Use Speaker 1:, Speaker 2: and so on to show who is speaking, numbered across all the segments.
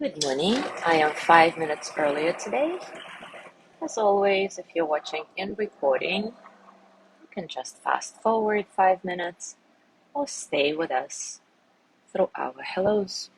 Speaker 1: Good morning. I am 5 minutes earlier today. As always, if you're watching in recording, you can just fast forward 5 minutes or stay with us through our hellos.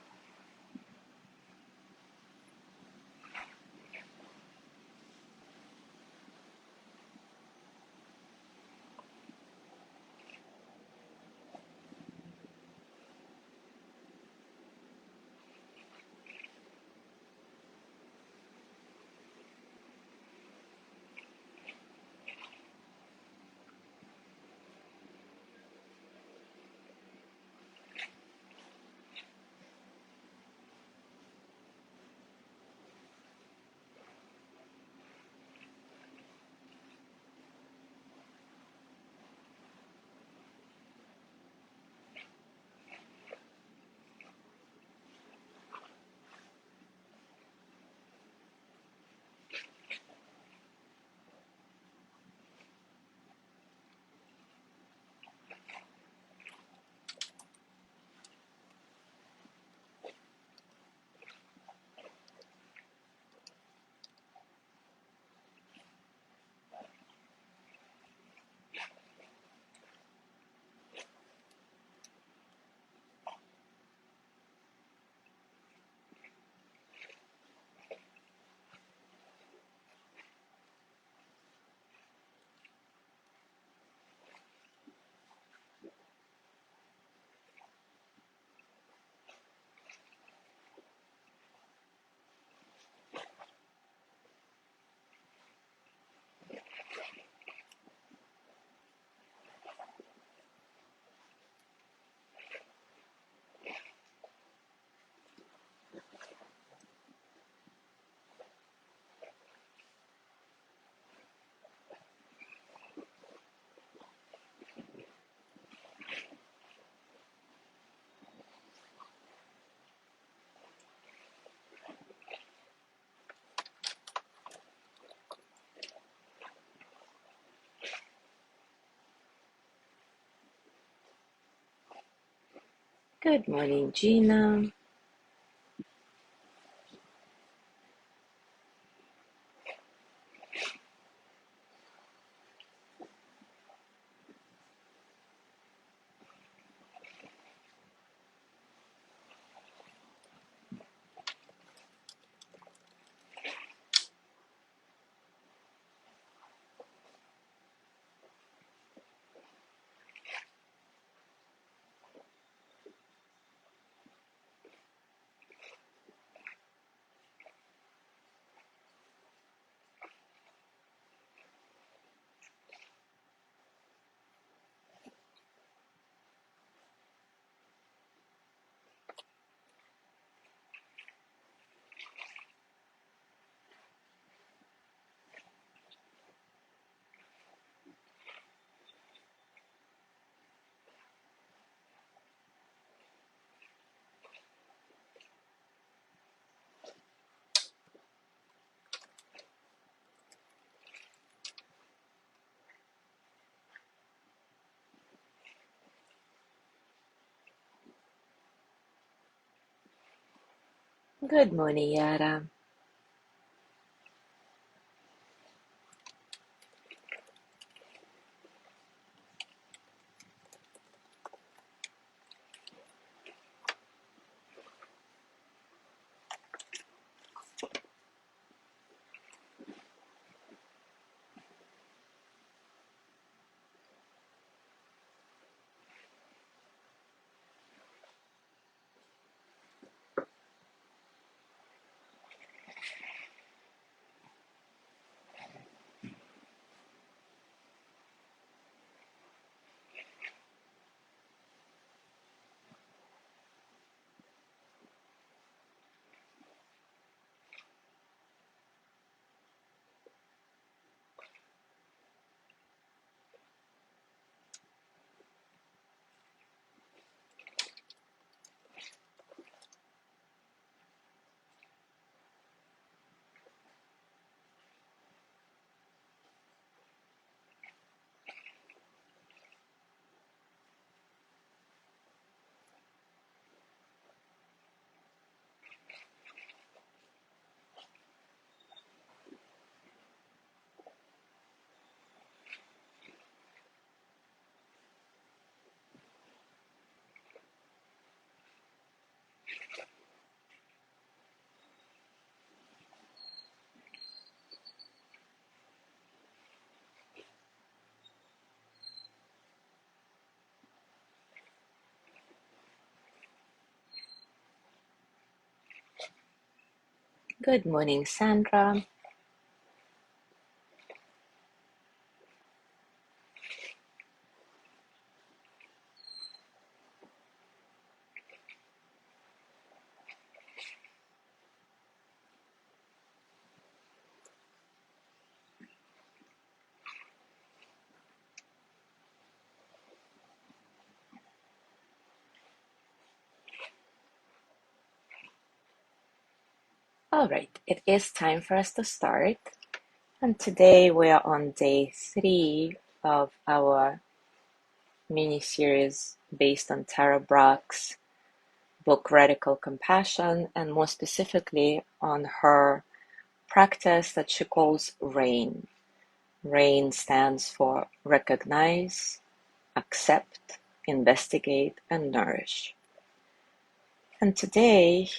Speaker 1: Good morning, Gina. Good morning, Yara. Good morning, Sandra. All right, it is time for us to start. And today we are on day 3 of our mini-series based on Tara Brach's book Radical Compassion, and more specifically on her practice that she calls RAIN. RAIN stands for recognize, accept, investigate, and nourish. And today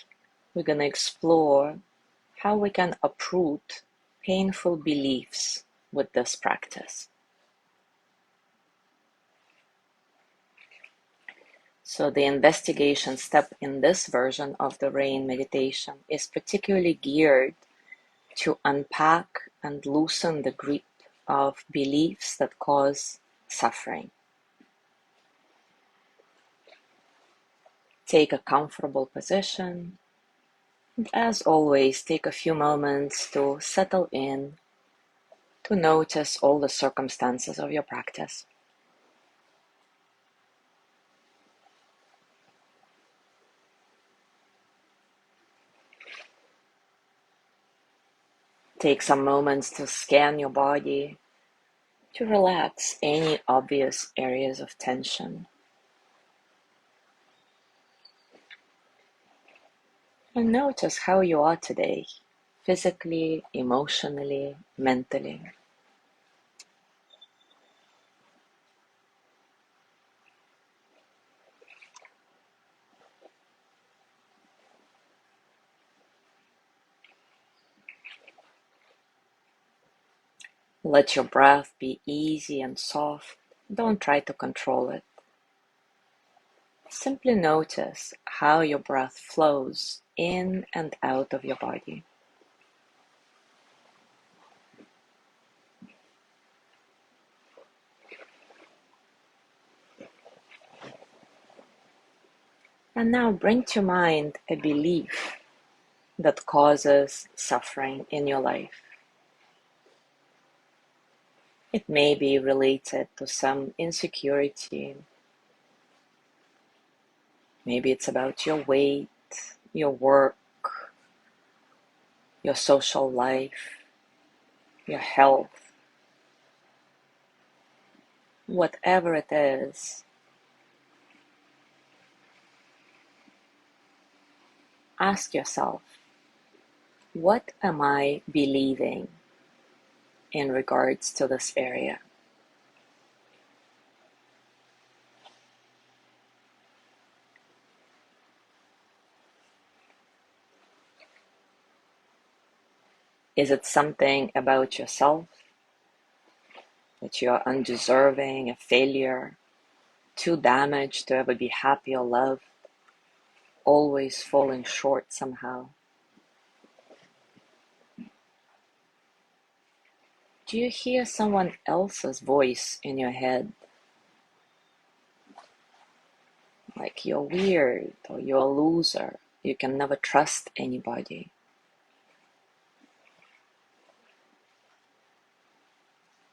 Speaker 1: we're going to explore how we can uproot painful beliefs with this practice. So the investigation step in this version of the RAIN meditation is particularly geared to unpack and loosen the grip of beliefs that cause suffering. Take a comfortable position, and as always, take a few moments to settle in, to notice all the circumstances of your practice. Take some moments to scan your body, to relax any obvious areas of tension. And notice how you are today, physically, emotionally, mentally. Let your breath be easy and soft. Don't try to control it. Simply notice how your breath flows in and out of your body. And now bring to mind a belief that causes suffering in your life. It may be related to some insecurity. Maybe it's about your weight, your work, your social life, your health. Whatever it is, ask yourself, what am I believing in regards to this area? Is it something about yourself? That you are undeserving, a failure, too damaged to ever be happy or loved, always falling short somehow? Do you hear someone else's voice in your head? Like you're weird or you're a loser, you can never trust anybody.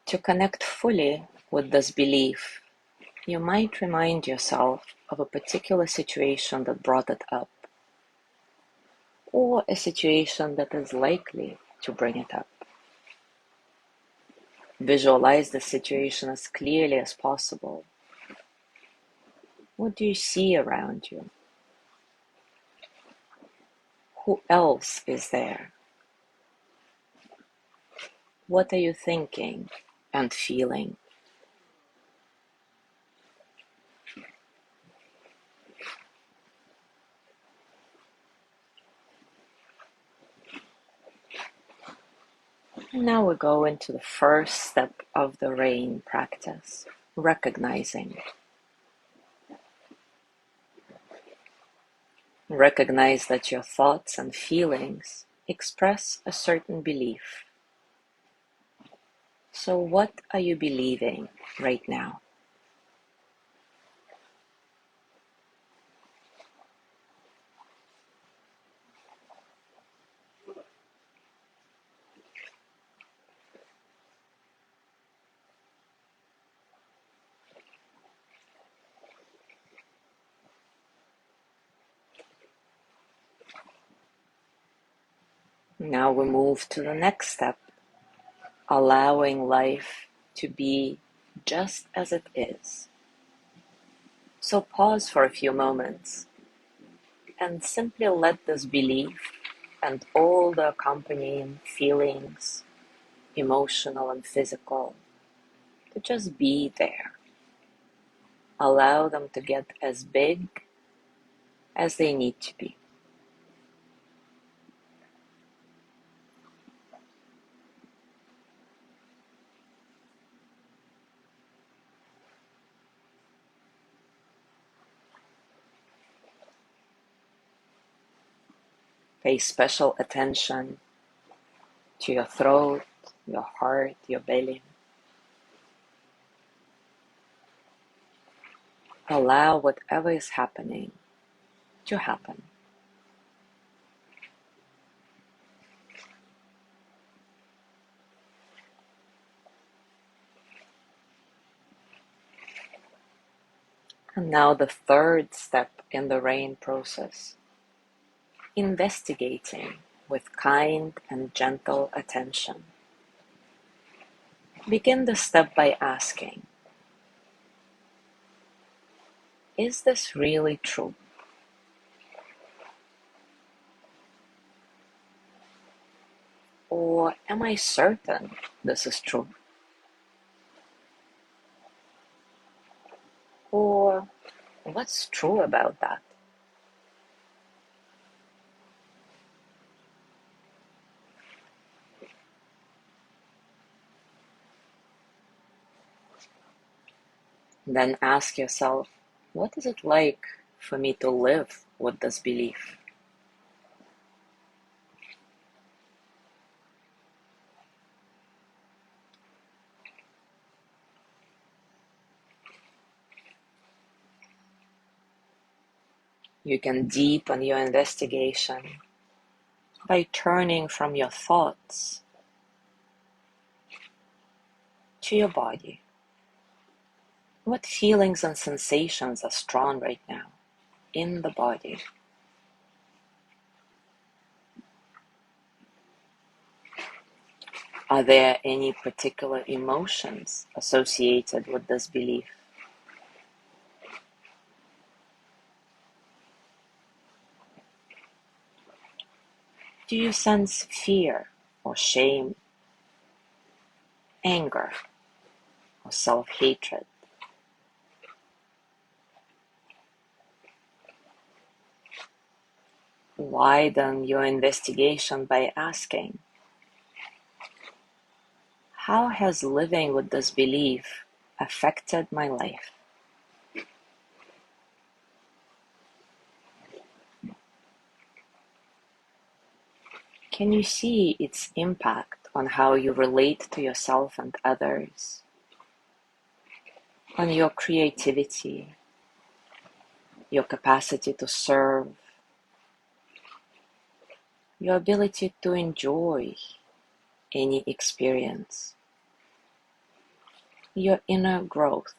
Speaker 1: To connect fully with this belief, you might remind yourself of a particular situation that brought it up, or a situation that is likely to bring it up. Visualize the situation as clearly as possible. What do you see around you? Who else is there? What are you thinking and feeling? And now we go into the first step of the RAIN practice, recognizing. Recognize that your thoughts and feelings express a certain belief. So what are you believing right now? Now we move to the next step, allowing life to be just as it is. So pause for a few moments and simply let this belief and all the accompanying feelings, emotional and physical, to just be there. Allow them to get as big as they need to be. Pay special attention to your throat, your heart, your belly. Allow whatever is happening to happen. And now the third step in the RAIN process, investigating with kind and gentle attention. Begin the step by asking, is this really true? Or am I certain this is true? Or what's true about that? Then ask yourself, what is it like for me to live with this belief? You can deepen your investigation by turning from your thoughts to your body. What feelings and sensations are strong right now in the body? Are there any particular emotions associated with this belief? Do you sense fear or shame, anger or self-hatred? Widen your investigation by asking, how has living with this belief affected my life? Can you see its impact on how you relate to yourself and others, on your creativity, your capacity to serve, your ability to enjoy any experience, your inner growth?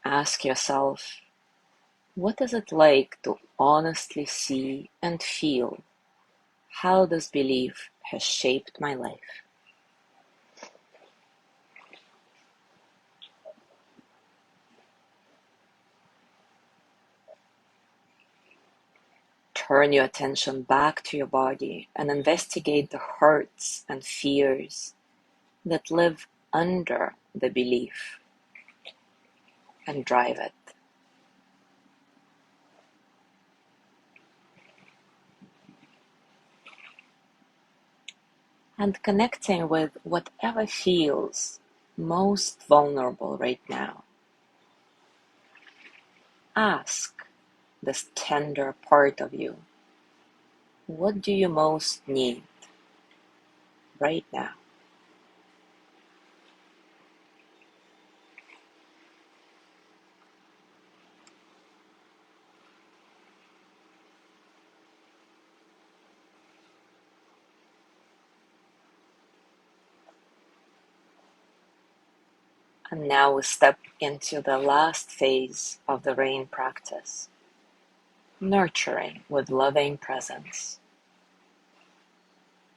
Speaker 1: Ask yourself, what is it like to honestly see and feel how this belief has shaped my life? Turn your attention back to your body and investigate the hurts and fears that live under the belief and drive it. and connecting with whatever feels most vulnerable right now. Ask this tender part of you, what do you most need right now? And now we step into the last phase of the rain practice, nurturing with loving presence.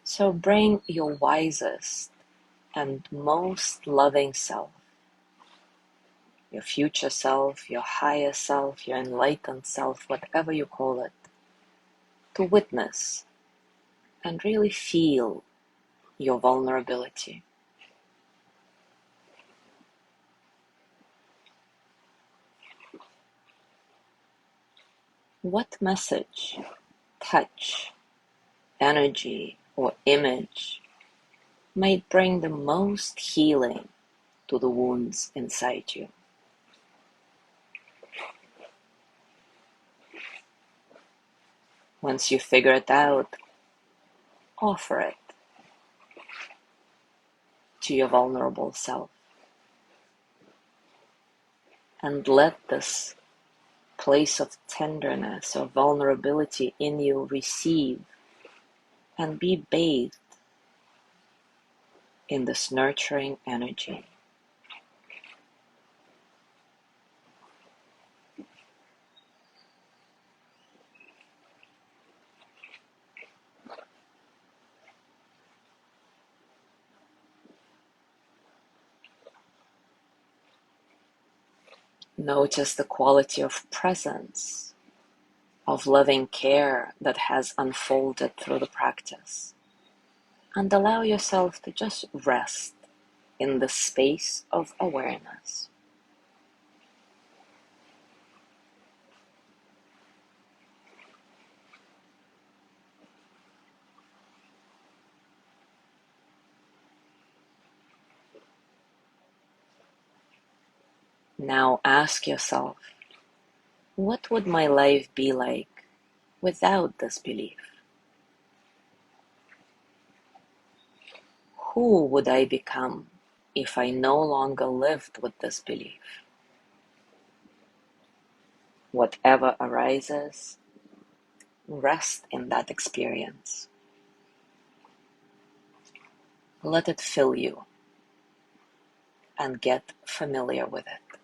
Speaker 1: So bring your wisest and most loving self, your future self, your higher self, your enlightened self, whatever you call it, to witness and really feel your vulnerability. What message, touch, energy, or image might bring the most healing to the wounds inside you? Once you figure it out, offer it to your vulnerable self and let this place of tenderness or vulnerability in you receive and be bathed in this nurturing energy. Notice the quality of presence, of loving care that has unfolded through the practice. And allow yourself to just rest in the space of awareness. Now ask yourself, what would my life be like without this belief? Who would I become if I no longer lived with this belief? Whatever arises, rest in that experience. Let it fill you and get familiar with it.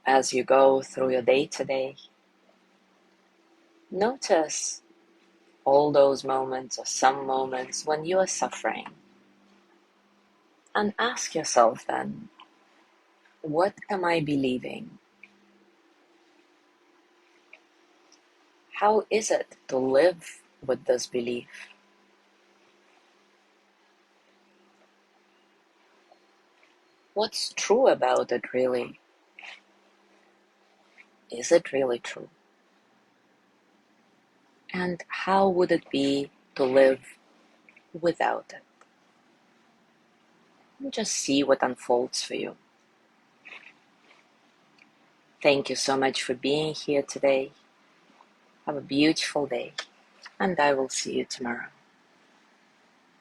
Speaker 1: As you go through your day today, notice all those moments or some moments when you are suffering. And ask yourself then, what am I believing? How is it to live with this belief? What's true about it really? Is it really true? And how would it be to live without it? And just see what unfolds for you. Thank you so much for being here today. Have a beautiful day, and I will see you tomorrow.